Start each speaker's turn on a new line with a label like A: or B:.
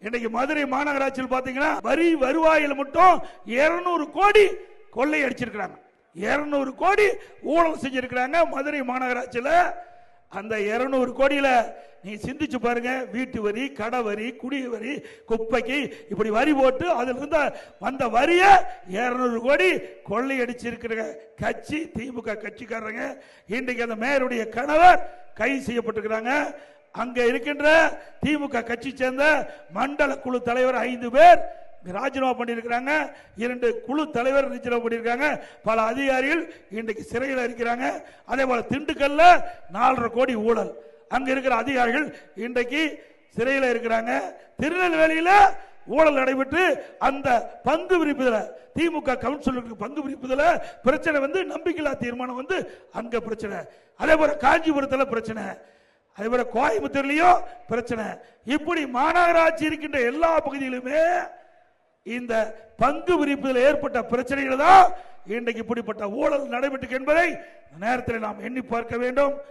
A: இன்னைக்கு மதுரை மாநகராட்சியில் பாத்தீங்கன்னா வரி வருவாயில் மட்டும் 200 கோடி கொள்ளை அடிச்சிருக்காங்க. 200 கோடி ஊழல் செஞ்சிருக்காங்க மதுரை மாநகராட்சியில். அந்த 200 கோடியில நீ சிந்திச்சு பாருங்க. வீட்டு வரி, கடை வரி, குடி வரி, குப்பைக்கு இப்படி வரி போட்டு அதில் இருந்த வந்த வரிய 200 கோடி கொள்ளை அடிச்சிருக்கிற கட்சி திமுக கட்சிக்காரங்க. இன்றைக்கு அந்த மேயருடைய கணவர் கைது செய்யப்பட்டிருக்கிறாங்க. அங்க இருக்கின்ற திமுக கட்சி சேர்ந்த மண்டல குழு தலைவர் 5 பேர் ராஜினாமா பண்ணியிருக்கிறாங்க. 2 குழு தலைவர் ராஜினாமா பண்ணியிருக்காங்க. பல அதிகாரிகள் இன்றைக்கு சிறையில் இருக்கிறாங்க. அதே போல திண்டுக்கல்ல 4.5 கோடி ஊழல், அங்க இருக்கிற அதிகாரிகள் இன்றைக்கு சிறையில் இருக்கிறாங்க. திருநெல்வேலியில ஊழல் நடைபெற்று அந்த பங்கு விரிப்புதல திமுக கவுன்சிலருக்கு பங்கு விரிப்புதல பிரச்சனை வந்து நம்பிக்கையில்லா தீர்மானம் வந்து அங்க பிரச்சனை. அதே போல காஞ்சிபுரத்தில் பிரச்சனை, அதே போல கோயம்புத்தூர்லயும் பிரச்சனை. இப்படி மாநகராட்சி இருக்கின்ற எல்லா பகுதியிலுமே இந்த பங்கு விரிப்புதல் ஏற்பட்ட பிரச்சனைகள் தான் இன்றைக்கு இப்படிப்பட்ட ஊழல் நடைபெற்று என்பதை நேரத்தில் நாம் எண்ணி பார்க்க வேண்டும்.